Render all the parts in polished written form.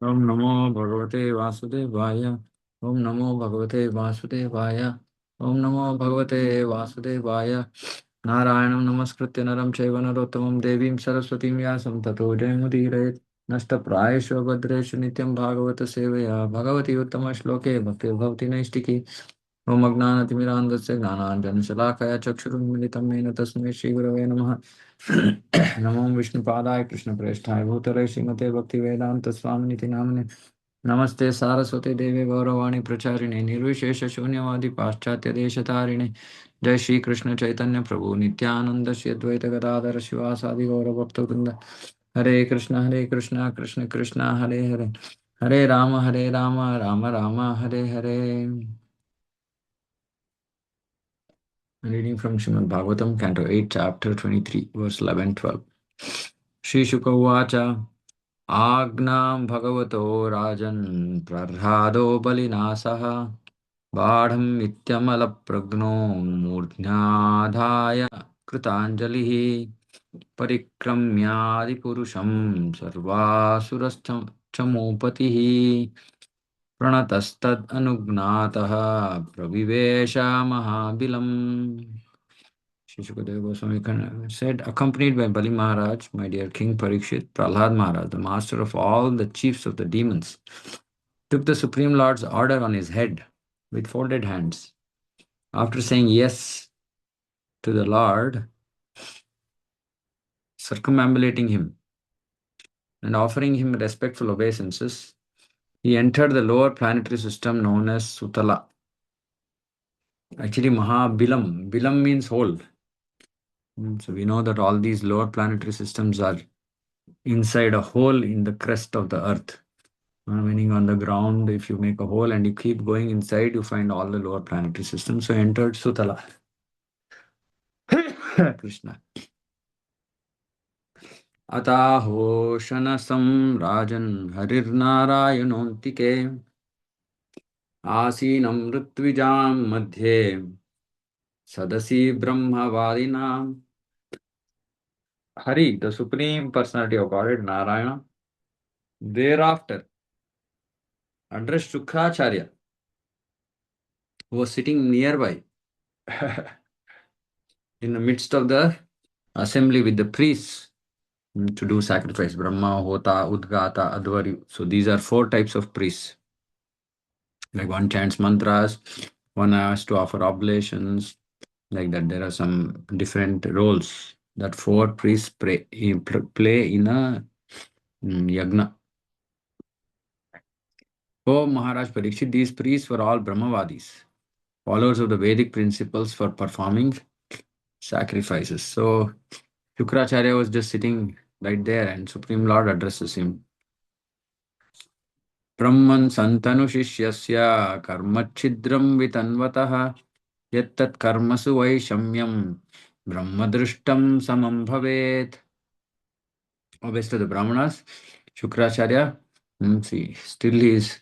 ओम नमो भगवते वासुदेवाय। ओम नमो भगवते वासुदेवाय। ओम नमो भगवते वासुदेवाय। नारायणं नमस्कृत्य नरं चैव नरोत्तमं देवीं सरस्वतीं व्यासं ततो जयमुदीरयेत्। नष्टप्रायेषु भद्रेषु नित्यं भागवत सेवया भगवती उत्तमश्लोके भक्तिर्भवति नैष्टिकी। ओम अज्ञानतिमिरान्धस्य ज्ञानाञ्जनशलाकया चक्षुरुन्मिलितं येन तस्मै श्रीगुरवे नमः। नमो विष्णुपादाय कृष्णप्रेष्ठाय भूतले श्रीमते भक्तिवेदान्तस्वामिनिति नामिने। नमस्ते सारस्वते देवे गौरवाणी प्रचारिणे निर्विशेष शून्यवादी पाश्चात्य देशतारिणे। जय श्री कृष्ण चैतन्य प्रभु नित्यानंद श्री अद्वैत गदाधर शिवासादि गौरभक्तवृंद। हरे कृष्णा कृष्ण कृष्णा हरे हरे। हरे Ram Ram Ram Hare Hare. Reading from Srimad Bhagavatam, Canto 8, Chapter 23, verse 11-12. Shri Shuka Uvacha Agnam Bhagavato Rajan Prarhado Balinasaha Badham Ityamala Pragno Murdhnadhaya Kritanjalihi Parikramyadi Purusham Sarvasurastham Chamupatihi Pranatastad Anugnataha Pravivesha Mahabilam. Shri Shukadeva Goswami said, accompanied by Bali Maharaj, my dear King Parikshit, Prahlad Maharaj, the master of all the chiefs of the demons, took the Supreme Lord's order on his head with folded hands. After saying yes to the Lord, circumambulating him, and offering him respectful obeisances, he entered the lower planetary system known as Sutala. Actually, Mahabilam. Bilam means hole. So we know that all these lower planetary systems are inside a hole in the crust of the earth. Meaning on the ground, if you make a hole and you keep going inside, you find all the lower planetary systems. So entered Sutala. Krishna. Ataho shanasam rajan harirnarayanontike asinam ritvijam madhye sadasi brahmavadinam. Hari, the Supreme Personality of Godhead, Narayana, thereafter addressed Shukracharya, who was sitting nearby in the midst of the assembly with the priests to do sacrifice. Brahma, Hota, Udgata, Advari. So these are four types of priests. Like one chants mantras, one has to offer oblations, like that. There are some different roles that four priests play in a yagna. Oh Maharaj Parikshit, these priests were all Brahmavadis, followers of the Vedic principles for performing sacrifices. So Shukracharya was just sitting right there and Supreme Lord addresses him. Brahman santanu shishyasya karmachidram vitanvatah yattat karmasu vaishamyam brahmadrishtam samam bhavet. Obvious to the Brahmanas, Shukracharya, see, still he is,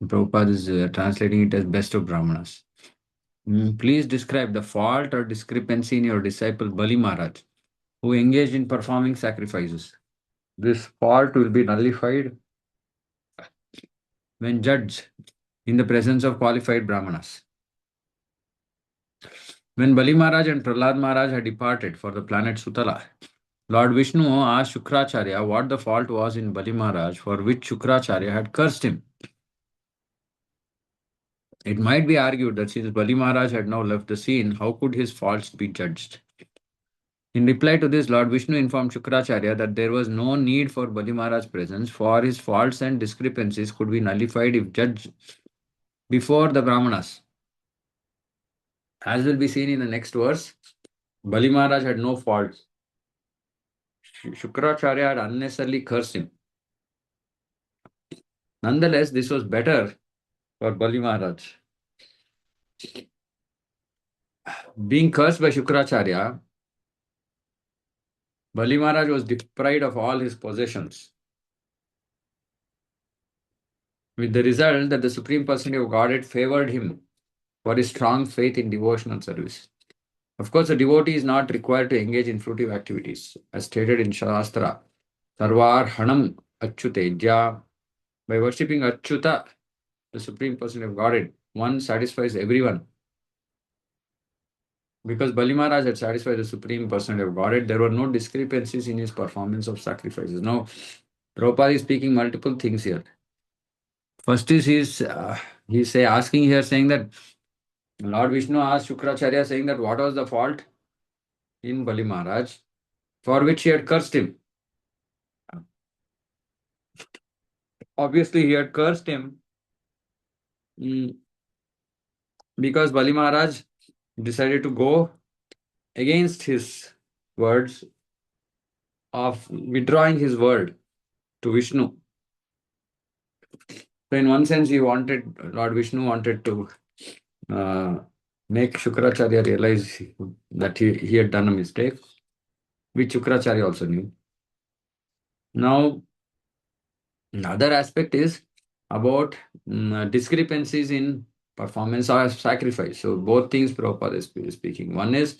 Prabhupada is translating it as best of Brahmanas. Please describe the fault or discrepancy in your disciple Bali Maharaj, who engaged in performing sacrifices. This fault will be nullified when judged in the presence of qualified Brahmanas. When Bali Maharaj and Prahlad Maharaj had departed for the planet Sutala, Lord Vishnu asked Shukracharya what the fault was in Bali Maharaj for which Shukracharya had cursed him. It might be argued that since Bali Maharaj had now left the scene, how could his faults be judged? In reply to this, Lord Vishnu informed Shukracharya that there was no need for Bali Maharaj's presence, for his faults and discrepancies could be nullified if judged before the Brahmanas. As will be seen in the next verse, Bali Maharaj had no faults. Shukracharya had unnecessarily cursed him. Nonetheless, this was better for Bali Maharaj. Being cursed by Shukracharya, Bali Maharaj was deprived of all his possessions, with the result that the Supreme Personality of Godhead favored him for his strong faith in devotional service. Of course, a devotee is not required to engage in fruitive activities. As stated in Shastra, Sarvar Hanam Achyutejya, By worshipping Achyuta, the Supreme Person of Godhead, one satisfies everyone. Because Bali Maharaj had satisfied the Supreme Personality of Godhead, there were no discrepancies in his performance of sacrifices. Now, Prabhupada is speaking multiple things here. First is asking here, saying that Lord Vishnu asked Shukracharya, saying that what was the fault in Bali Maharaj, for which he had cursed him. Obviously, he had cursed him mm, because Bali Maharaj decided to go against his words of withdrawing his word to Vishnu. So, in one sense, Lord Vishnu wanted to uh, make Shukracharya realize that he had done a mistake, which Shukracharya also knew. Now, another aspect is about discrepancies in performance or sacrifice. So, both things Prabhupada is speaking. One is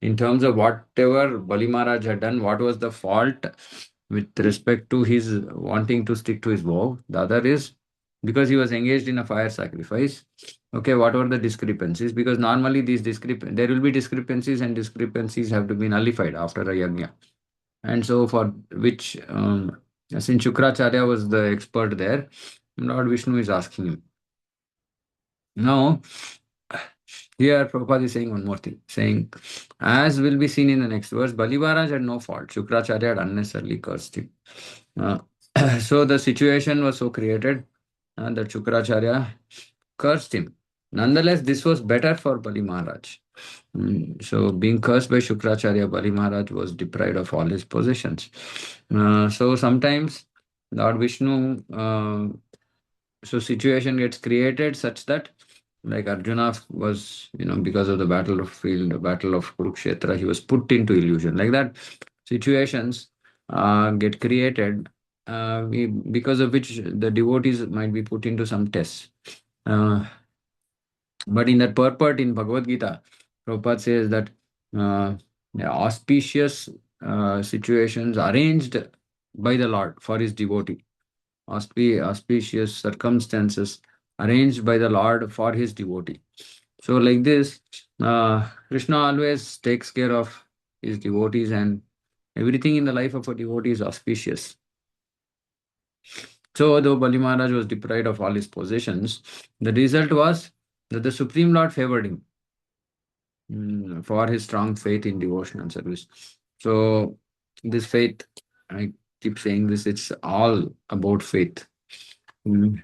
in terms of whatever Bali Maharaj had done, what was the fault with respect to his wanting to stick to his vow. The other is because he was engaged in a fire sacrifice. Okay, what were the discrepancies? Because normally there will be discrepancies, and discrepancies have to be nullified after a yajna. And so, for which, since Shukracharya was the expert there, Lord Vishnu is asking him. Now, here Prabhupada is saying one more thing, saying, as will be seen in the next verse, Bali Maharaj had no fault. Shukracharya had unnecessarily cursed him. Uh, so the situation was so created that Shukracharya cursed him. Nonetheless, this was better for Bali Maharaj. So, being cursed by Shukracharya, Bali Maharaj was deprived of all his possessions. So, sometimes Lord Vishnu, so situation gets created such that, like Arjuna was, because of the battlefield, the battle of Kurukshetra, he was put into illusion. Like that, situations get created because of which the devotees might be put into some tests. Uh, but in that purport in Bhagavad Gita, Prabhupada says that uh, auspicious situations arranged by the Lord for his devotee, auspicious circumstances arranged by the Lord for his devotee. So, like this, Krishna always takes care of his devotees, and everything in the life of a devotee is auspicious. So, though Bali Maharaj was deprived of all his possessions, the result was that the Supreme Lord favored him for his strong faith in devotional service. So, this faith, I keep saying this, it's all about faith. Mm.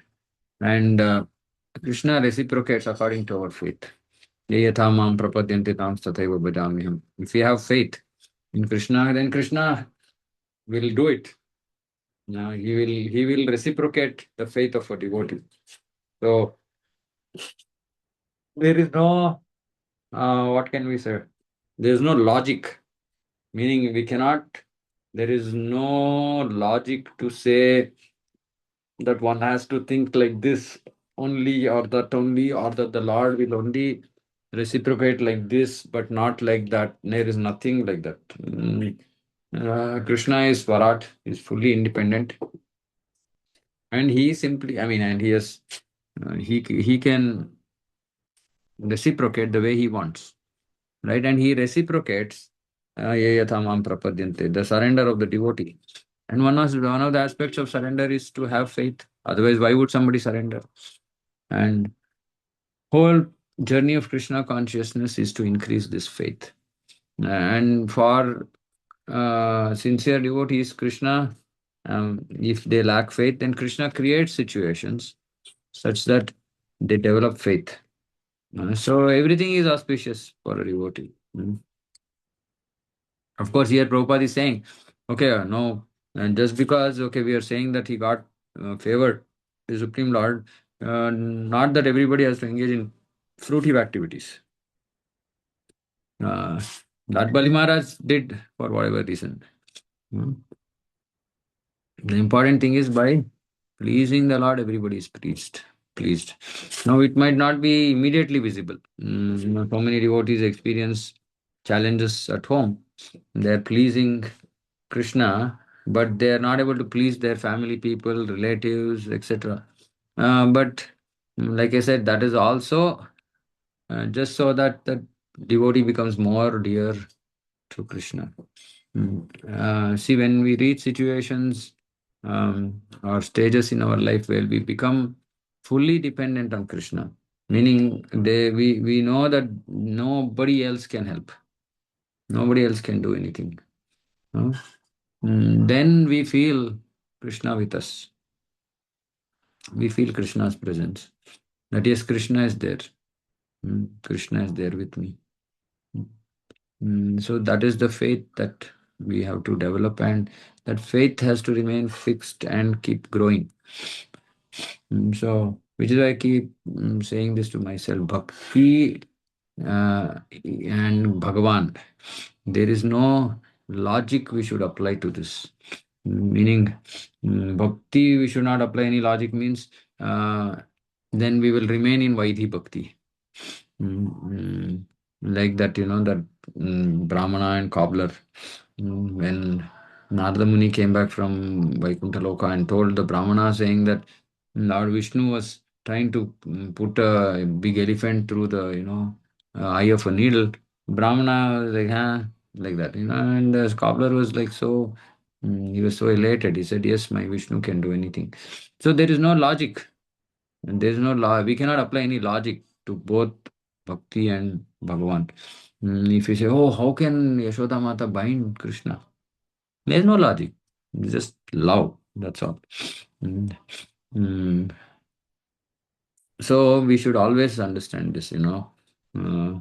And Krishna reciprocates according to our faith. Ye yatha mam prapadyanti tam tathaiva bhajamiham. If we have faith in Krishna, then Krishna will do it. He will reciprocate the faith of a devotee. So there is no what can we say? There is no logic, meaning there is no logic to say that one has to think like this only, or that the Lord will only reciprocate like this, but not like that. There is nothing like that. Krishna is Swarat, is fully independent, and he simply, and he can reciprocate the way he wants, right? And he reciprocates yayathamam prapadyante, the surrender of the devotee. And one of the aspects of surrender is to have faith. Otherwise, why would somebody surrender? And whole journey of Krishna consciousness is to increase this faith. And for sincere devotees, Krishna, if they lack faith, then Krishna creates situations such that they develop faith. So everything is auspicious for a devotee. Of course, here Prabhupada is saying, okay, no, and just because, okay, we are saying that he got favored, the Supreme Lord, not that everybody has to engage in fruitive activities. Uh, that Bali Maharaj did for whatever reason. Hmm. The important thing is by pleasing the Lord, everybody is pleased. Now, it might not be immediately visible. So many devotees experience challenges at home. They are pleasing Krishna, but they are not able to please their family people, relatives, etc. But like I said, that is also just so that the devotee becomes more dear to Krishna. See, when we reach situations or stages in our life where we become fully dependent on Krishna, meaning we know that nobody else can help, nobody else can do anything. No? Then we feel Krishna with us. We feel Krishna's presence. That yes, Krishna is there. Krishna is there with me. So that is the faith that we have to develop, and that faith has to remain fixed and keep growing. So, which is why I keep saying this to myself: Bhakti and Bhagavan. There is no logic we should apply to this. Meaning, bhakti, we should not apply any logic, means then we will remain in Vaidhi Bhakti. Mm, like that, that Brahmana and cobbler. When Narada Muni came back from Vaikuntha Loka and told the Brahmana, saying that Lord Vishnu was trying to put a big elephant through the, eye of a needle. Brahmana was like, huh? Like that, and the cobbler was like so, he was so elated. He said, yes, my Vishnu can do anything. So there is no logic. And there is no law. We cannot apply any logic to both Bhakti and Bhagavan. If you say, oh, how can Yashoda Mata bind Krishna? There is no logic. It's just love. That's all. Mm, mm. So we should always understand this. Uh, uh,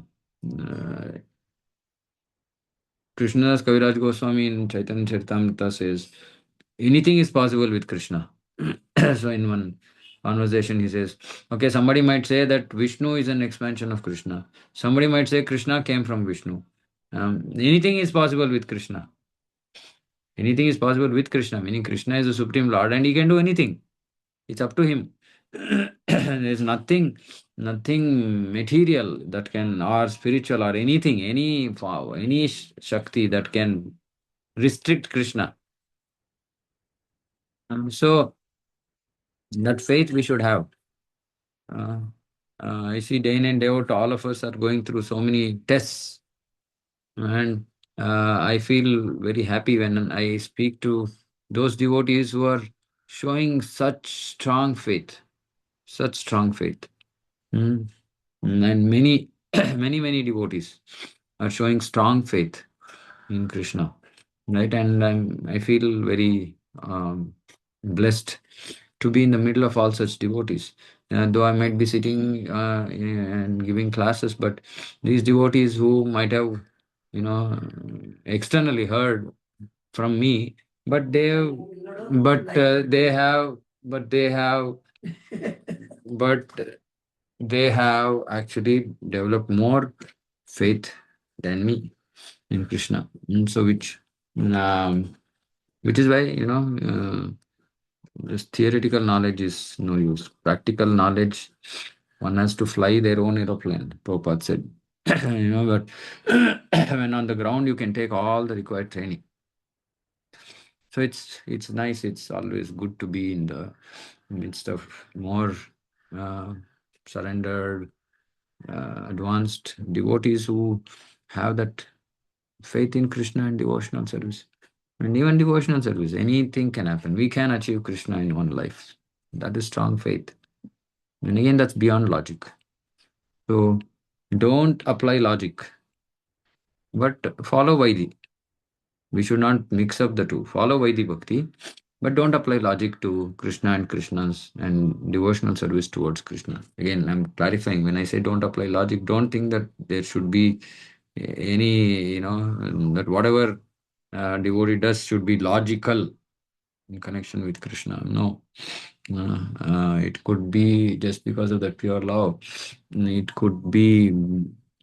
Krishna's Kaviraj Goswami in Chaitanya Charitamrita says, anything is possible with Krishna. So in one conversation he says, okay, somebody might say that Vishnu is an expansion of Krishna. Somebody might say Krishna came from Vishnu. Anything is possible with Krishna. Anything is possible with Krishna, meaning Krishna is the Supreme Lord and he can do anything. It's up to him. There's nothing material that can, or spiritual, or anything, any Shakti that can restrict Krishna. So that faith we should have. Uh, I see day in and day out, all of us are going through so many tests, and I feel very happy when I speak to those devotees who are showing such strong faith, such strong faith. Mm. And many, many devotees are showing strong faith in Krishna, right? And I feel very blessed to be in the middle of all such devotees. Though I might be sitting and giving classes, but these devotees who might have, externally heard from me, but they have, but they have actually developed more faith than me in Krishna. So which is why, this theoretical knowledge is no use. Practical knowledge, one has to fly their own aeroplane, Prabhupada said. But when on the ground, you can take all the required training. So it's nice. It's always good to be in the midst of more uh, surrendered, advanced devotees who have that faith in Krishna and devotional service. And even devotional service, anything can happen. We can achieve Krishna in one life. That is strong faith. And again, that's beyond logic. So don't apply logic, but follow Vaidhi. We should not mix up the two. Follow Vaidhi Bhakti, but don't apply logic to Krishna and Krishna's and devotional service towards Krishna. Again, I'm clarifying. When I say don't apply logic, don't think that there should be any, that whatever devotee does should be logical in connection with Krishna. No. It could be just because of that pure love. It could be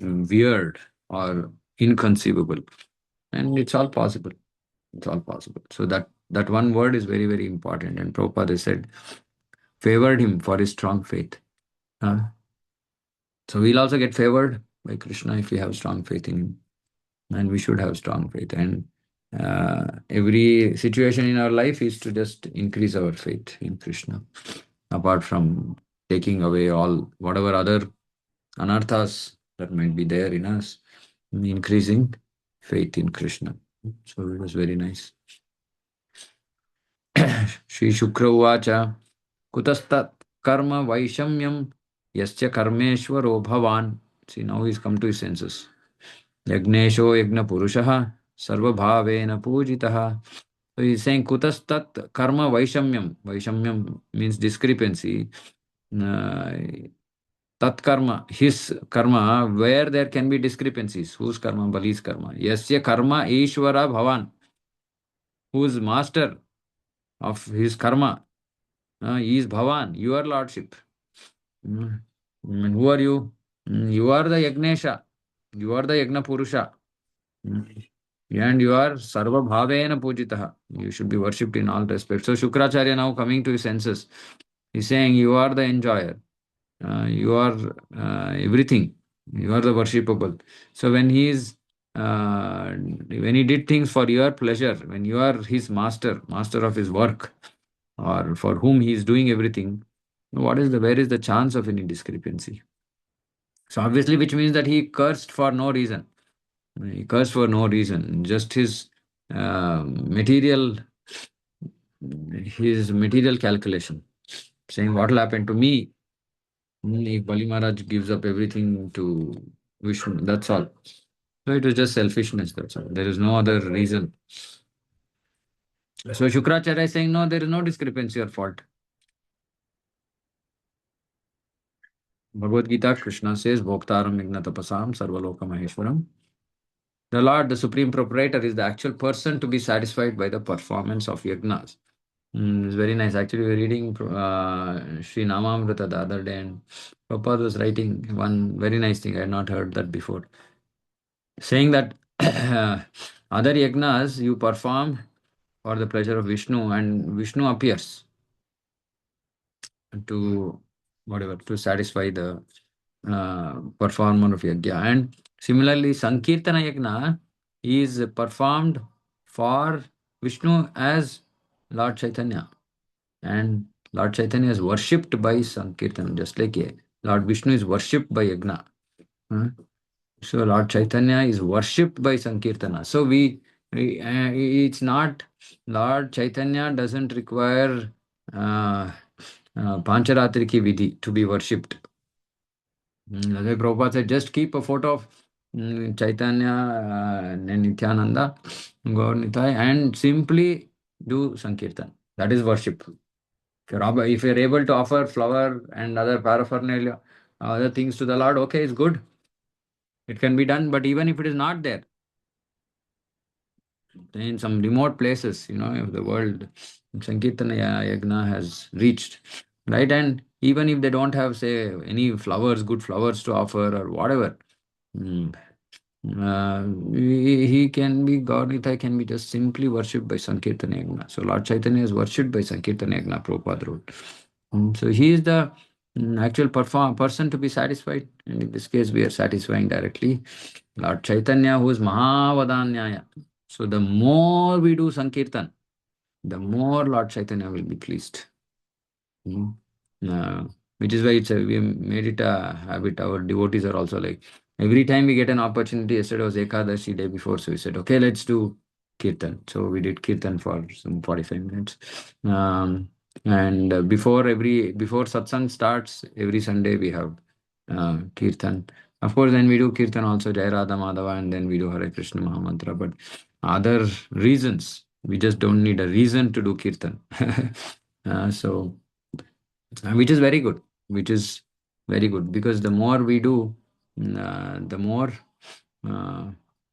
weird or inconceivable. And it's all possible. It's all possible. So that one word is very, very important. And Prabhupada said, favored him for his strong faith. Uh, so we'll also get favored by Krishna if we have strong faith in him. And we should have strong faith. And Every situation in our life is to just increase our faith in Krishna. Apart from taking away all whatever other anarthas that might be there in us, increasing faith in Krishna. So it was very nice. Shri Shukra Uvacha Kutastat Karma Vaishamyam Yasya Karmeshwaro Bhavan. See, now he's come to his senses. Yagnesho Yagna Purushaha Sarva Bhavena Pujitaha. So he's saying Kutastat Karma Vaishamyam. Vaishamyam means discrepancy. Uh, Tat karma, his karma, where there can be discrepancies. Whose karma? Bali's karma. Yasya karma Ishvara Bhavan, whose master of his karma is Bhavan, your lordship. And who are you? You are the Yagnesha. You are the Yagna Purusha. Mm. And you are Sarva Bhavena Pujitaha. You should be worshipped in all respects. So Shukracharya now coming to his senses. He's saying you are the enjoyer. You are everything. You are the worshipable. So when he did things for your pleasure, when you are his master, master of his work, or for whom he is doing everything, where is the chance of any discrepancy? So obviously, which means that he cursed for no reason. He cursed for no reason. Just material, his material calculation, saying what will happen to me if Bali Maharaj gives up everything to Vishnu. That's all. So it was just selfishness. That's all. There is no other reason. So Shukracharya is saying no, there is no discrepancy or fault. Bhagavad Gita, Krishna says, Bhoktaram Ignatapasam Sarvaloka Maheshwaram. The Lord, the Supreme Proprietor, is the actual person to be satisfied by the performance of yagnas. It's very nice. Actually, we were reading Sri Namamrita the other day, and Prabhupada was writing one very nice thing. I had not heard that before. Saying that other yagnas you perform for the pleasure of Vishnu, and Vishnu appears to to satisfy the performer of yajna. And similarly, Sankirtana yajna is performed for Vishnu as Lord Chaitanya, and Lord Chaitanya is worshipped by Sankirtana, just like Lord Vishnu is worshipped by yajna. So Lord Chaitanya is worshipped by Sankirtana. So it's not, Lord Chaitanya doesn't require Pancharatri ki vidhi to be worshipped. That's why Prabhupada said, just keep a photo of Chaitanya and Nityananda, Gaur Nitai, and simply do Sankirtan. That is worship. If you're able to offer flower and other paraphernalia, other things to the Lord, okay, it's good. It can be done, but even if it is not there, in some remote places, of the world, Sankirtana Yagna has reached, right? And even if they don't have, say, any flowers, good flowers to offer or whatever, mm, he can be, Gaurnita can be just simply worshipped by Sankirtana Yagna. So Lord Chaitanya is worshipped by Sankirtana Yagna, Prabhupada wrote. So he is the actual person to be satisfied. And in this case, we are satisfying directly Lord Chaitanya, who is Mahavadanyaya. So the more we do Sankirtan, the more Lord Chaitanya will be pleased. Mm. Uh, which is why we made it a habit. Our devotees are also like, every time we get an opportunity, yesterday was Ekadashi, day before, so we said, okay, let's do Kirtan. So we did Kirtan for some 45 minutes. And before satsang starts, every Sunday we have Kirtan. Of course, then we do Kirtan also, Jai Radha Madhava, and then we do Hare Krishna Mahamantra. But other reasons, we just don't need a reason to do Kirtan. So which is very good, because the more we do, the more uh,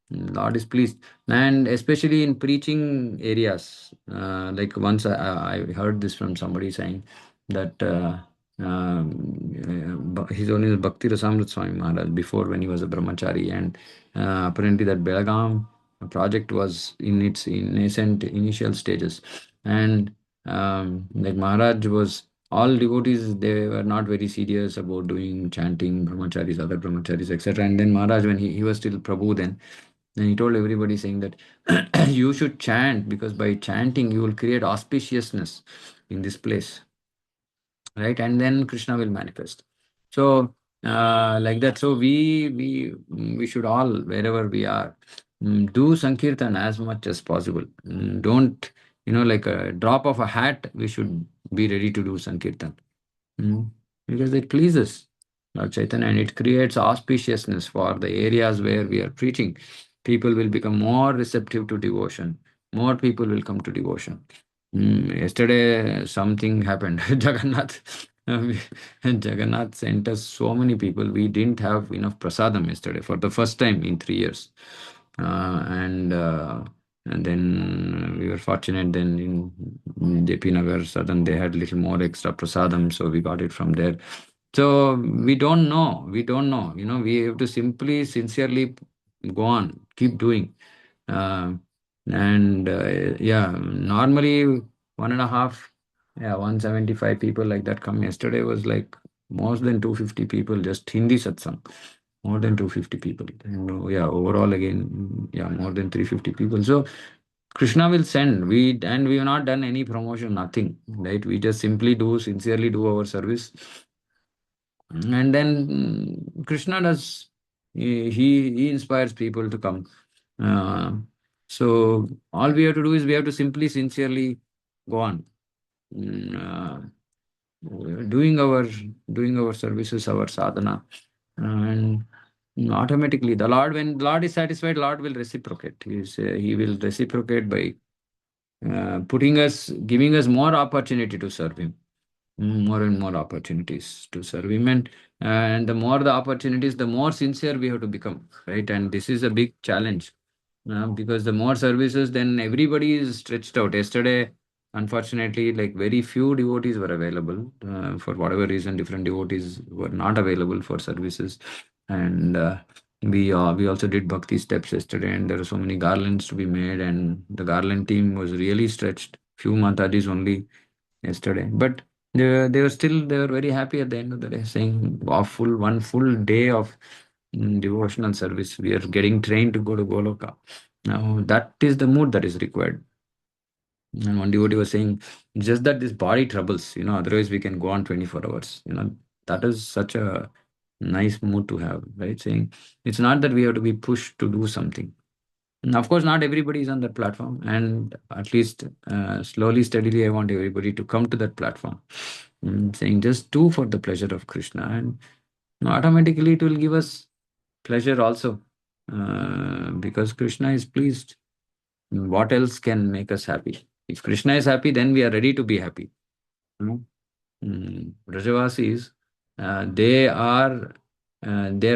Lord is pleased. And especially in preaching areas, like once I heard this from somebody saying that his own is Bhakti Rasamrit Swami Maharaj before, when he was a brahmachari, and apparently that Belgaum project was in its nascent initial stages, and like Maharaj was, all devotees, they were not very serious about doing chanting, brahmacharis, other brahmacharis, etc. And then Maharaj, when he was still Prabhu then, Then he told everybody saying that you should chant, because by chanting you will create auspiciousness in this place, right? And then Krishna will manifest. So like that. So we should all, wherever we are, do sankirtan as much as possible. Don't, like a drop of a hat, we should be ready to do sankirtan. Mm. Because it pleases Lord Chaitanya, and it creates auspiciousness for the areas where we are preaching. People will become more receptive to devotion. More people will come to devotion. Yesterday, something happened. Jagannath sent us so many people. We didn't have enough prasadam yesterday for the first time in 3 years. And then we were fortunate. Then in JP Nagar, Southern, they had little more extra prasadam, so we got it from there. So we don't know. We don't know. We have to simply, sincerely go on, keep doing. Uh, and yeah, normally one and a half, yeah, 175 people like that come. Yesterday was like more than 250 people, just Hindi satsang. More than 250 people. And yeah, overall again, yeah, more than 350 people. So Krishna will send. We have not done any promotion, nothing, right? We just simply do, sincerely do our service, and then Krishna does. He inspires people to come. Uh, so all we have to do is we have to simply, sincerely go on. Mm, doing our services, our sadhana, and automatically the Lord, when the Lord is satisfied, Lord will reciprocate. He will reciprocate by giving us more opportunity to serve Him, more and more opportunities to serve Him, and the more the opportunities, the more sincere we have to become, right? And this is a big challenge, because the more services, then everybody is stretched out. Yesterday, unfortunately, like very few devotees were available. For whatever reason, different devotees were not available for services. And we also did bhakti steps yesterday, and there were so many garlands to be made, and the garland team was really stretched. Few Matadis only yesterday, but they were very happy at the end of the day, saying, "Wow, one full day of devotional service. We are getting trained to go to Goloka." Now that is the mood that is required. And one devotee was saying, just that this body troubles, otherwise we can go on 24 hours. That is such a nice mood to have, right? Saying it's not that we have to be pushed to do something. And of course, not everybody is on that platform, and at least slowly, steadily, I want everybody to come to that platform. Saying just do for the pleasure of Krishna, and automatically it will give us pleasure also, because Krishna is pleased. What else can make us happy? If Krishna is happy, then we are ready to be happy. Mm. Brajavasis, they are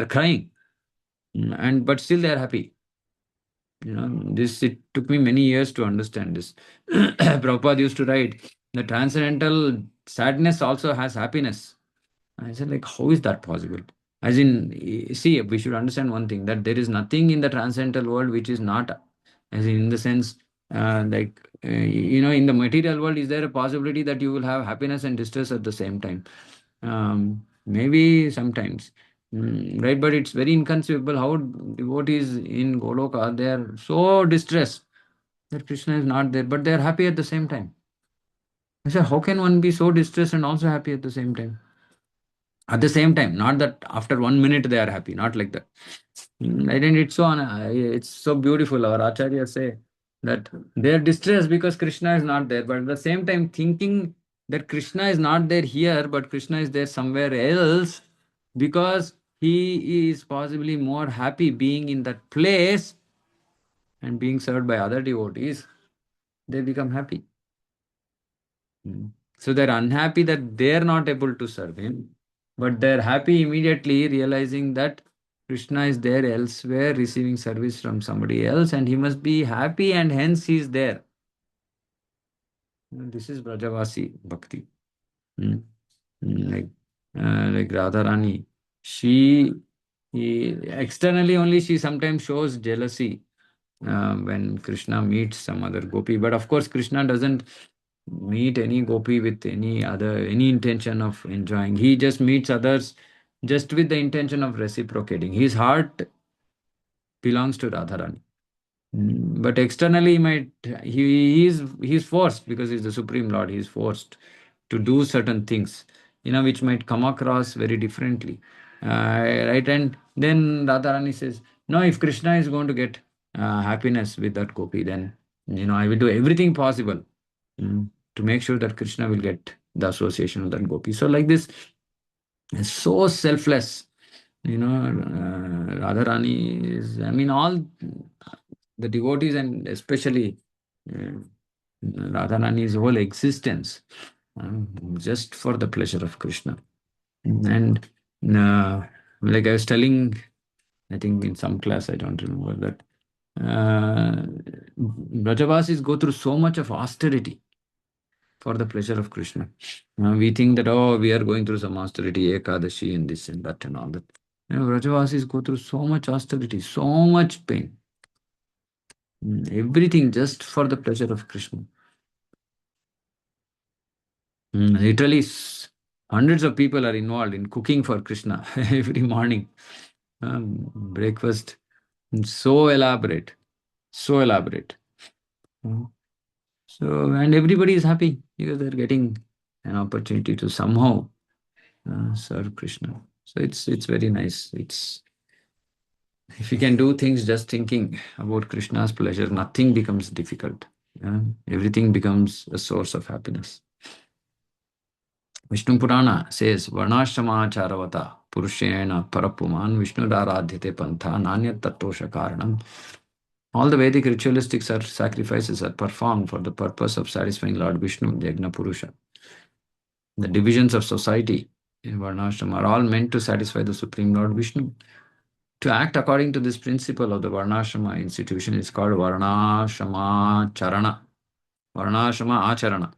crying, and but still they are happy. This, it took me many years to understand this. Prabhupada used to write, the transcendental sadness also has happiness. I said, like, how is that possible? As in, see, we should understand one thing, that there is nothing in the transcendental world which is not, as in the sense, in the material world, is there a possibility that you will have happiness and distress at the same time? Maybe sometimes, right? But it's very inconceivable how devotees in Goloka, they are so distressed that Krishna is not there, but they are happy at the same time. I said, how can one be so distressed and also happy at the same time? At the same time, not that after 1 minute they are happy, not like that. Right? And it's so beautiful. Our acharyas say that they are distressed because Krishna is not there, but at the same time thinking that Krishna is not there here, but Krishna is there somewhere else, because he is possibly more happy being in that place and being served by other devotees, they become happy. So they're unhappy that they're not able to serve him, but they're happy immediately realizing that Krishna is there elsewhere receiving service from somebody else, and he must be happy, and hence he is there. This is Brajavasi Bhakti. Mm. Like Radharani, she externally only she sometimes shows jealousy when Krishna meets some other gopi. But of course, Krishna doesn't meet any gopi with any intention of enjoying. He just meets others just with the intention of reciprocating. His heart belongs to Radharani. But externally, he might he's forced because he's the Supreme Lord. He's forced to do certain things, which might come across very differently, right? And then Radharani says, "No, if Krishna is going to get happiness with that gopi, then I will do everything possible to make sure that Krishna will get the association with that gopi." So like this, is so selfless. Radharani is, I mean, all the devotees and especially uh, Radharani's whole existence, just for the pleasure of Krishna. And uh, like I was telling, I think in some class, I don't remember that, Brajavasis go through so much of austerity for the pleasure of Krishna. We think that, oh, we are going through some austerity, Ekadashi and this and that and all that. Brajavasis go through so much austerity, so much pain, everything just for the pleasure of Krishna. Literally, hundreds of people are involved in cooking for Krishna every morning. Breakfast, so elaborate, so elaborate. Mm. So, and everybody is happy because they're getting an opportunity to somehow serve Krishna. So it's very nice. It's if you can do things just thinking about Krishna's pleasure, nothing becomes difficult. Everything becomes a source of happiness. Vishnu Purana says, Varnashrama charavata purushena parapuman Vishnu dharadhyate pantha nanyat tattosha karanam. All the Vedic ritualistic sacrifices are performed for the purpose of satisfying Lord Vishnu, the Yagna Purusha. The divisions of society in Varnashram are all meant to satisfy the Supreme Lord Vishnu. To act according to this principle of the Varnashrama institution is called Varnashrama Charana. Varnashrama Acharana.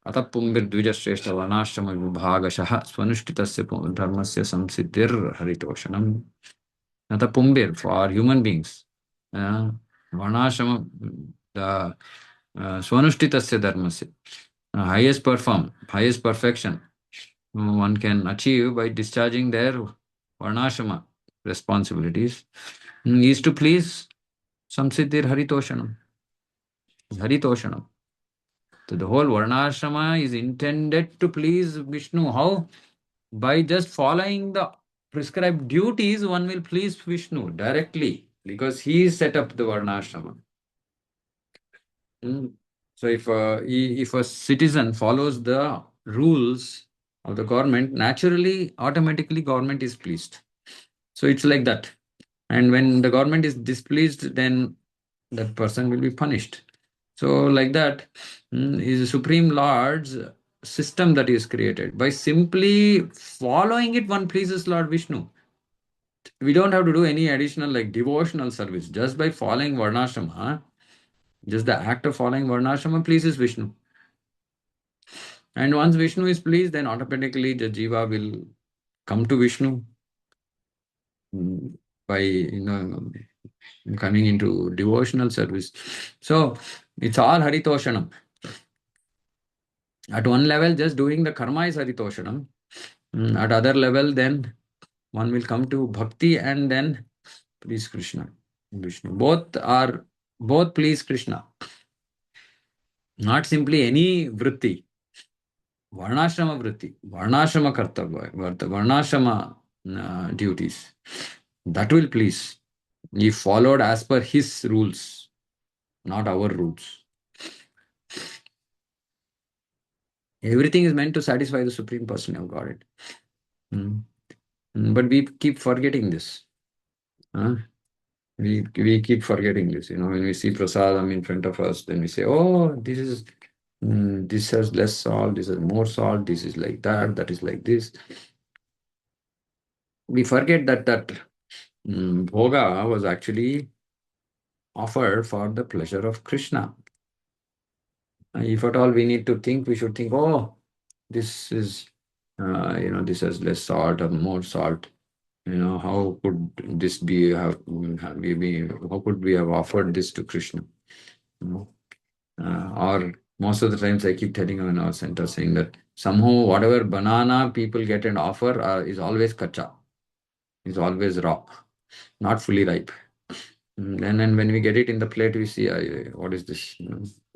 अतः पुंभिर्द्विजश्रेष्ठ वर्णाश्रम विभागशः स्वनुष्ठितस्य धर्मस्य संसिद्धिर्हरितोषणम्. अतः पुंभिर for human beings, varnashrama, the swanushthitasya dharmasya, highest highest perfection one can achieve by discharging their varnashrama responsibilities is to please samsiddhir haritoshanam. Haritoshanam. So the whole varnashrama is intended to please Vishnu. How? By just following the prescribed duties, one will please Vishnu directly because he set up the varnashrama. Mm. So if a citizen follows the rules of the government, naturally, automatically, government is pleased. So it's like that. And when the government is displeased, then that person will be punished. So like that is the Supreme Lord's system that is created. By simply following it, one pleases Lord Vishnu. We don't have to do any additional like devotional service. Just by following Varnashrama, just the act of following Varnashrama pleases Vishnu. And once Vishnu is pleased, then automatically the jiva will come to Vishnu by coming into devotional service. So it's all Haritoshanam. At one level, just doing the karma is Haritoshanam. At other level, then one will come to bhakti and then please Krishna, Vishnu. Both please Krishna. Not simply any vritti. Varnashrama vritti, Varnashrama kartavya, Varnashrama duties. That will please. If followed as per his rules, not our rules. Everything is meant to satisfy the Supreme Person of Godhead. But we keep forgetting this. We keep forgetting this. When we see prasadam in front of us, then we say, oh, this has less salt, this has more salt, this is like that is like this. We forget that bhoga was actually offered for the pleasure of Krishna. If at all we need to think, we should think, oh, this is, this has less salt or more salt. How could this be, how could we have offered this to Krishna? Or most of the times I keep telling in our center saying that somehow whatever banana people get and offer is always kacha, is always raw, not fully ripe. And when we get it in the plate, we see, what is this?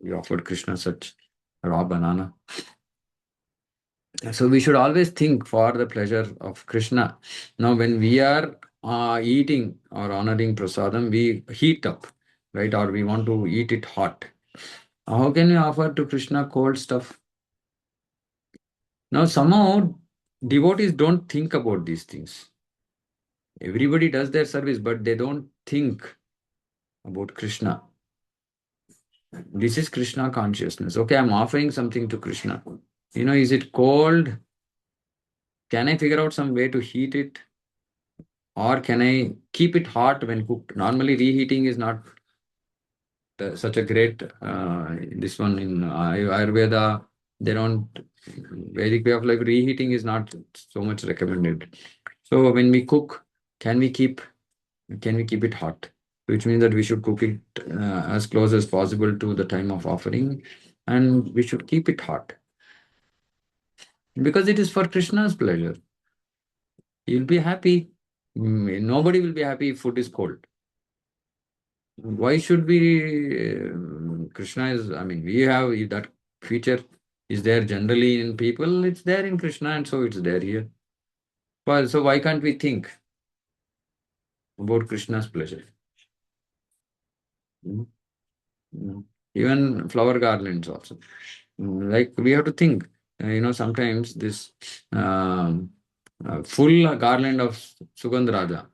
We offered Krishna such raw banana. So we should always think for the pleasure of Krishna. Now, when we are eating or honoring prasadam, we heat up, right? Or we want to eat it hot. How can we offer to Krishna cold stuff? Now, somehow devotees don't think about these things. Everybody does their service, but they don't think about Krishna. This is Krishna consciousness. Okay, I'm offering something to Krishna. Is it cold? Can I figure out some way to heat it? Or can I keep it hot when cooked? Normally, reheating is not such a great, this one in Ayurveda, they don't, Vedic way of life, reheating is not so much recommended. So when we cook, can we keep can we keep it hot? Which means that we should cook it as close as possible to the time of offering, and we should keep it hot because it is for Krishna's pleasure. He'll be happy. Nobody will be happy if food is cold. Why should we? Krishna is, I mean, we have that feature is there generally in people, it's there in Krishna, and so it's there here. Well, so why can't we think about Krishna's pleasure? Mm, mm. Even flower garlands also. Like we have to think, sometimes this um, full garland of Sugandhraja,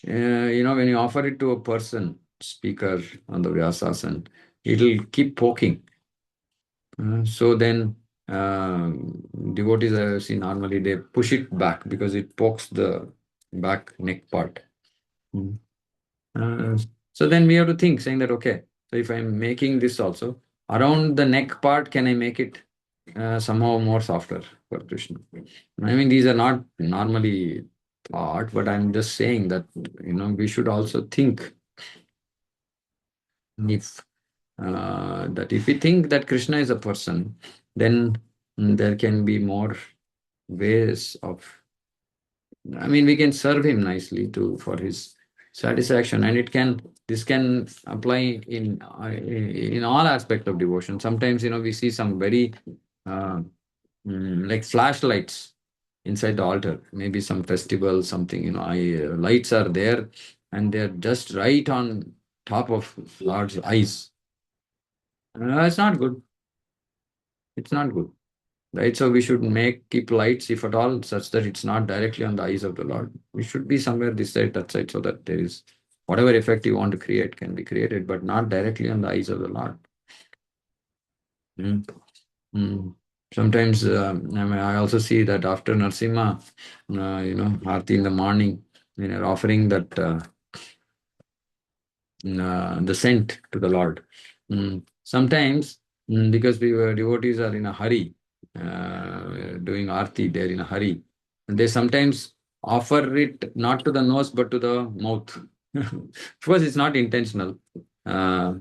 when you offer it to a person, speaker on the Vyasasana, it'll keep poking. So then, devotees I have seen normally they push it back because it pokes the back neck part. Mm. Uh, so then we have to think, saying that, okay, so if I'm making this also, around the neck part, can I make it somehow more softer for Krishna? I mean, these are not normally thought, but I'm just saying that, we should also think if that if we think that Krishna is a person, then there can be more ways of, I mean, we can serve him nicely to for his satisfaction, and this can apply in all aspect of devotion. Sometimes we see some very uh, like flashlights inside the altar, maybe some festival, something, lights are there, and they're just right on top of Lord's eyes. It's not good. It's not good. Right? So we should keep lights, if at all, such that it's not directly on the eyes of the Lord. We should be somewhere this side, that side, so that there is whatever effect you want to create can be created, but not directly on the eyes of the Lord. Mm. Mm. Sometimes I mean, I also see that after Narsimha, Aarti in the morning, offering that the scent to the Lord. Sometimes, because devotees are in a hurry, doing arti, they're in a hurry. And they sometimes offer it not to the nose but to the mouth. Of course, it's not intentional. Uh,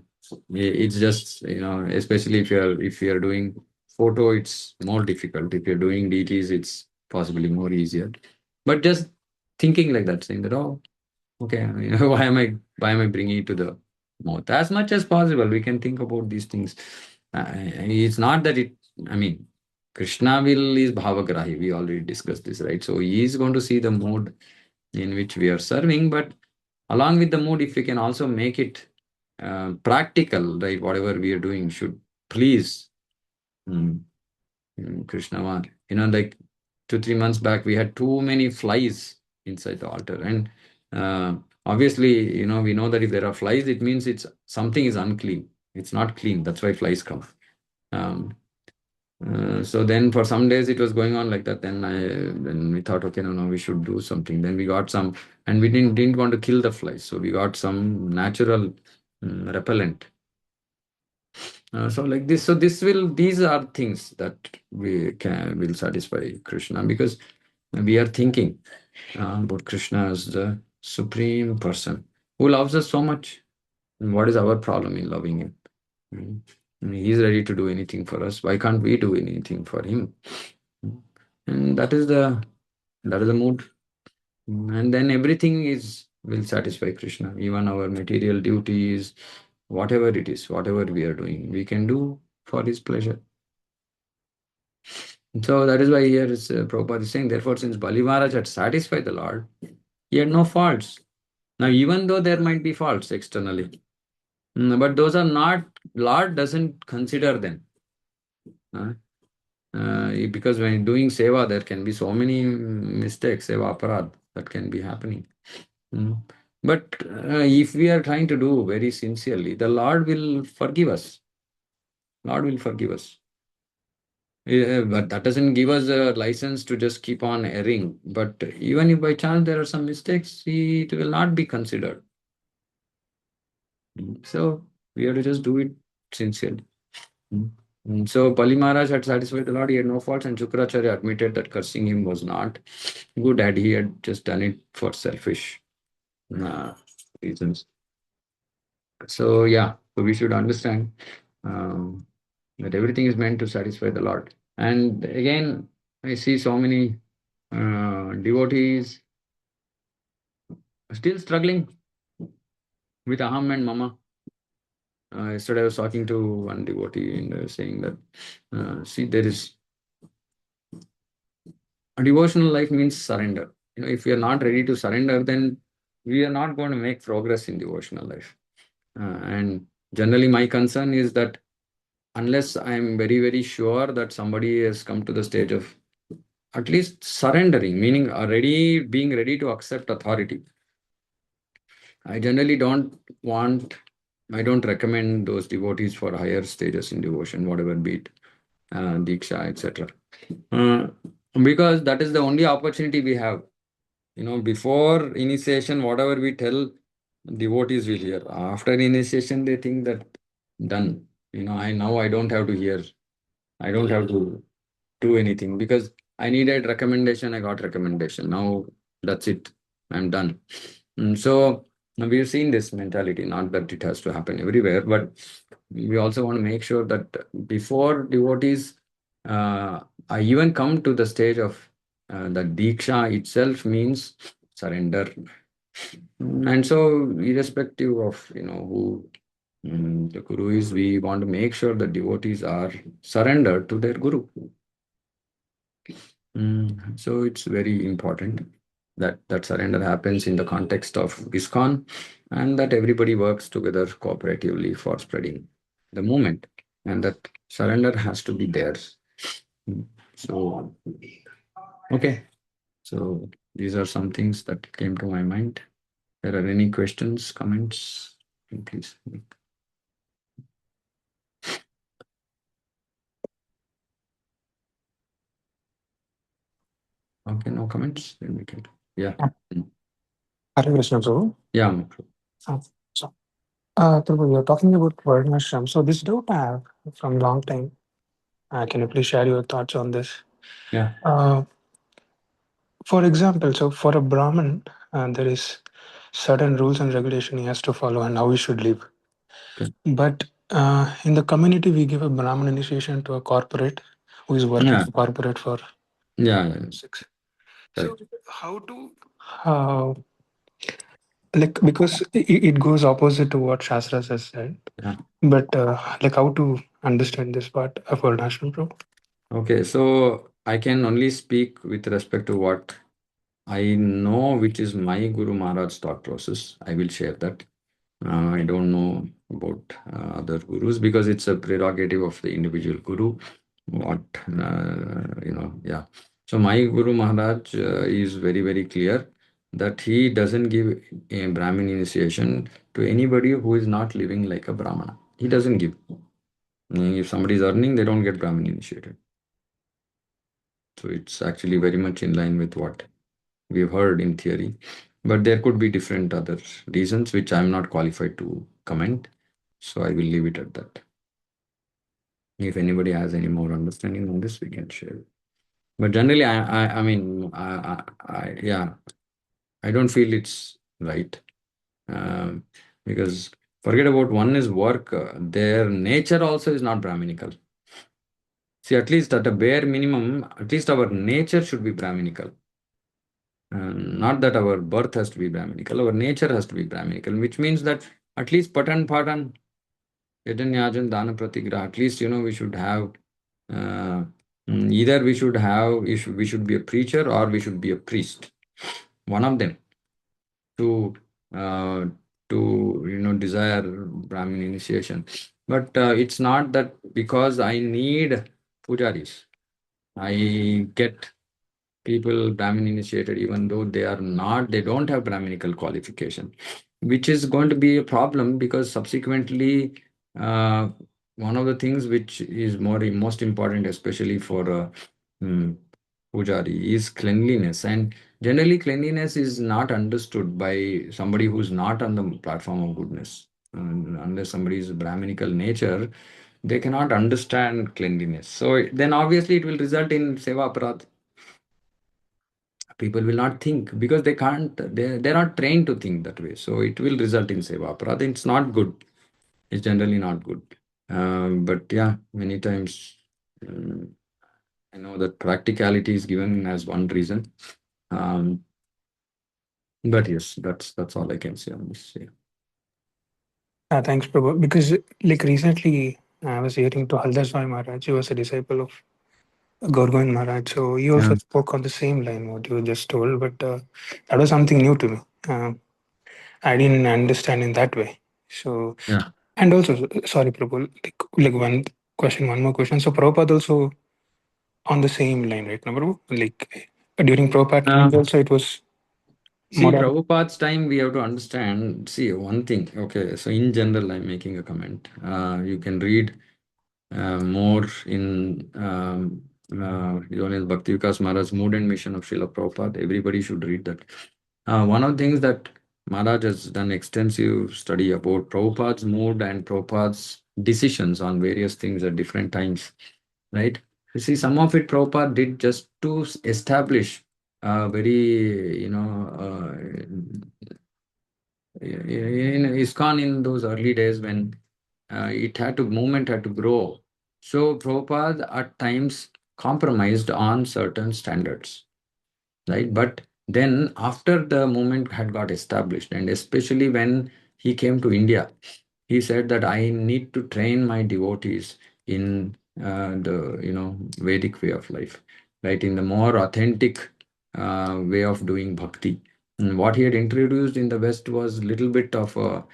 it's just especially if you're doing photo, it's more difficult. If you're doing deities, it's possibly more easier. But just thinking like that, saying that, oh, okay, I mean, why am I bringing it to the mouth? As much as possible, we can think about these things. It's not that it. I mean, Krishna will is bhavagrahi. We already discussed this, right? So he is going to see the mood in which we are serving, but along with the mood, if we can also make it practical, right? Whatever we are doing should please mm, Krishna. Like 2 3 months back, we had too many flies inside the altar, and uh, obviously, we know that if there are flies, it means it's something is unclean. It's not clean. That's why flies come. Um, so then, for some days, it was going on like that. Then we thought, okay, no, we should do something. Then we got some, and we didn't want to kill the flies, so we got some natural repellent. So like this, so these are things that we can will satisfy Krishna because we are thinking about Krishna as the supreme person who loves us so much. And what is our problem in loving him? Mm. He is ready to do anything for us. Why can't we do anything for him? And that is the mood. And then everything is will satisfy Krishna. Even our material duties, whatever it is, whatever we are doing, we can do for his pleasure. So that is why here is Prabhupada is saying, therefore, since Bali Maharaj had satisfied the Lord, he had no faults. Now, even though there might be faults externally, but those are not, Lord doesn't consider them. uh, because when doing seva, there can be so many mistakes, seva aparad, that can be happening. Mm. But if we are trying to do very sincerely, the Lord will forgive us. Lord will forgive us. But that doesn't give us a license to just keep on erring. But even if by chance there are some mistakes, it will not be considered. So we have to just do it sincerely. So Bali Maharaj had satisfied the Lord, he had no faults, and Shukracharya admitted that cursing him was not good, had he had just done it for selfish uh, reasons. So yeah, so we should understand um, that everything is meant to satisfy the Lord. And again, I see so many devotees still struggling with aham and mama. Yesterday I was talking to one devotee and saying that, see, there is a devotional life means surrender. If we are not ready to surrender, then we are not going to make progress in devotional life. And generally, my concern is that unless I am very, very sure that somebody has come to the stage of at least surrendering, meaning being ready to accept authority. I generally don't want, I don't recommend those devotees for higher stages in devotion, whatever be it, Diksha, etc. Uh, because that is the only opportunity we have. Before initiation, whatever we tell, devotees will hear. After initiation, they think that done. I don't have to hear. I don't have to do anything because I needed recommendation. I got recommendation. Now that's it. I'm done. So we've seen this mentality. Not that it has to happen everywhere, but we also want to make sure that before devotees I even come to the stage of the diksha itself means surrender. And so, irrespective of who the guru is, we want to make sure the devotees are surrendered to their guru. So it's very important that that surrender happens in the context of ISKCON, and that everybody works together cooperatively for spreading the movement, and that surrender has to be there. Mm. So, okay. So these are some things that came to my mind. There are any questions, comments? Please. Okay, no comments. Then we can. Yeah. Mm. Hare Krishna, Prabhu. Yeah. Mukul. Uh, So, Prabhu, you're talking about Varnashram. So, this doubt I have from long time. Can you please share your thoughts on this? Yeah. For example, so for a Brahmin, there is certain rules and regulation he has to follow and how he should live. Okay. But in the community, we give a Brahmin initiation to a corporate who is working Yeah. for corporate for Yeah. Yeah. 6. So, Correct. how to uh, like because it goes opposite to what Shastras has said. Yeah. But like how to understand this part of our national pro? Okay. So I can only speak with respect to what I know, which is my Guru Maharaj's thought process. I will share that. I don't know about other gurus because it's a prerogative of the individual guru. Yeah. So my Guru Maharaj is very, very clear that he doesn't give a Brahmin initiation to anybody who is not living like a Brahmana. He doesn't give. If somebody is earning, they don't get Brahmin initiated. So it's actually very much in line with what we've heard in theory. But there could be different other reasons which I'm not qualified to comment. So I will leave it at that. If anybody has any more understanding on this, we can share. But generally, I mean, yeah, I don't feel it's right. Um, because forget about one is work, their nature also is not Brahminical. See, at least at a bare minimum, at least our nature should be Brahminical. Not that our birth has to be Brahminical, our nature has to be Brahminical, which means that at least Patan Patan, Yajanyajan, Dana Pratigraha, at least, we should have uh, either we should be a preacher or we should be a priest. One of them to uh, desire Brahmin initiation. But it's not that because I need pujaris, I get people Brahmin initiated, even though they don't have Brahminical qualification, which is going to be a problem because subsequently, uh, one of the things which is most important, especially for mm, pujari, is cleanliness. And generally, cleanliness is not understood by somebody who's not on the platform of goodness. Unless somebody is Brahminical nature, they cannot understand cleanliness. So then obviously it will result in seva aparadh. People will not think because they can't, they're not trained to think that way. So it will result in seva aparadha. It's not good. It's generally not good. But yeah, many times um, I know that practicality is given as one reason. Um, but yes, that's all I can say on this. Yeah. Thanks, Prabhu. Because like recently, I was hearing to Haldar Swami Maharaj. He was a disciple of Gorgoin Maharaj. So he Yeah. also spoke on the same line what you just told, but that was something new to me. I didn't understand in that way. So, Yeah. and also, sorry, Prabhu, like one question, one more question. So Prabhupada also on the same line, right, no, Prabhu? Like during Prabhupada times Um, also it was See, more. Prabhupada's time, we have to understand. See, one thing, okay, so in general, I'm making a comment. You can read more in His Holiness Bhakti Vikas Maharaj's Mood and Mission of Srila Prabhupada. Everybody should read that. One of the things that Maharaj has done extensive study about Prabhupada's mood and Prabhupada's decisions on various things at different times, right? You see, some of it Prabhupada did just to establish very, in ISKCON in those early days when movement had to grow. So Prabhupada at times compromised on certain standards, right? But then after the movement had got established, and especially when he came to India, he said that I need to train my devotees in the Vedic way of life, right? In the more authentic way of doing bhakti. And what he had introduced in the West was little bit of a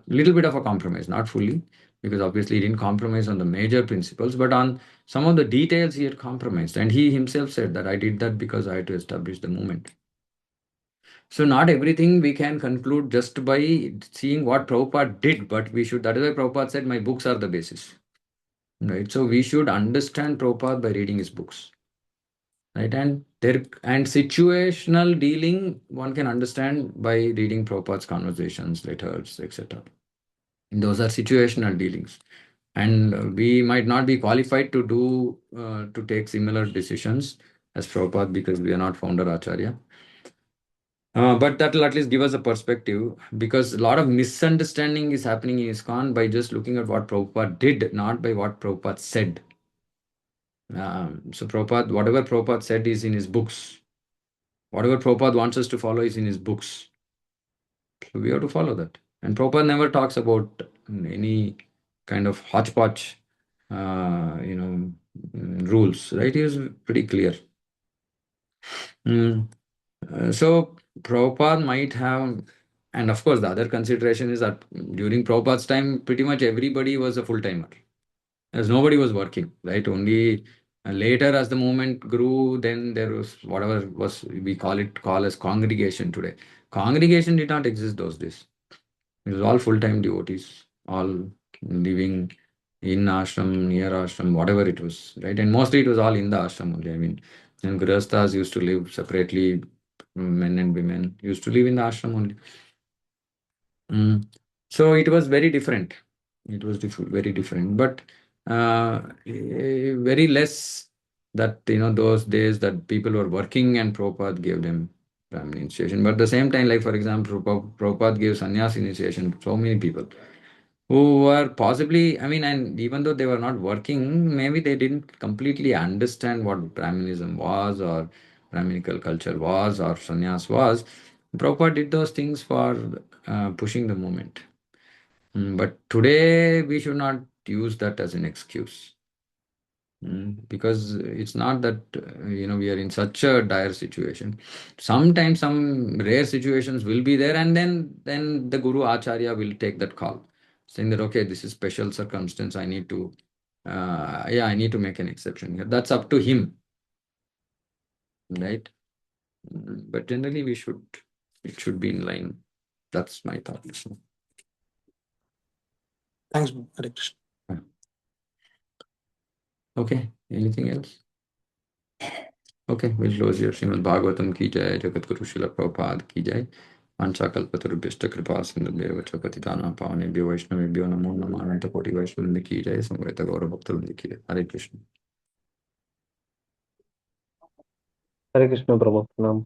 little bit of a compromise, not fully, because obviously he didn't compromise on the major principles, but on some of the details he had compromised. And he himself said that I did that because I had to establish the movement. So not everything we can conclude just by seeing what Prabhupada did, but that is why Prabhupada said, my books are the basis. Right. So we should understand Prabhupada by reading his books. Right. And situational dealing one can understand by reading Prabhupada's conversations, letters, etc. Those are situational dealings. And we might not be qualified to take similar decisions as Prabhupada because we are not founder Acharya. But that will at least give us a perspective because a lot of misunderstanding is happening in ISKCON by just looking at what Prabhupada did, not by what Prabhupada said. So Prabhupada, whatever Prabhupada said is in his books. Whatever Prabhupada wants us to follow is in his books. So we have to follow that. And Prabhupada never talks about any kind of hodgepodge, rules, right? He was pretty clear. Mm. So Prabhupada might have, and of course, the other consideration is that during Prabhupada's time, pretty much everybody was a full timer, as nobody was working, right? Only later, as the movement grew, then there was whatever was we call as congregation today. Congregation did not exist those days. It was all full time devotees, all living in ashram, near ashram, whatever it was, right? And mostly it was all in the ashram only. I mean, and grihasthas used to live separately, men and women used to live in the ashram only. Mm. So it was very different. It was very different, but very less that those days that people were working and Prabhupada gave them Brahmin initiation. But at the same time, like for example, Prabhupada gave sannyas initiation to so many people. who were possibly, I mean, and even though they were not working, maybe they didn't completely understand what Brahminism was, or Brahminical culture was, or sannyas was. Prabhupada did those things for pushing the movement. But today we should not use that as an excuse. Because it's not that we are in such a dire situation. Sometimes some rare situations will be there, and then the guru acharya will take that call, saying that okay, this is special circumstance, I need to I need to make an exception here. That's up to him, right? But generally it should be in line. That's my thought. Thanks, Hare Krishna. Yeah. Okay, anything else? Okay, we'll close here. Srimad Bhagavatam ki jai, Jagat Guru Srila Prabhupada ki jai. Vanchakalpatarubhyashta kripa sindhubhyo च पतितानां पावनेभ्यो वैष्णवेभ्यो नमो नमः अनंत कोटि वैष्णव की जय समवेत गौरव भक्तवृंद की जय हरे कृष्ण हरे कृष्ण प्रभु नाम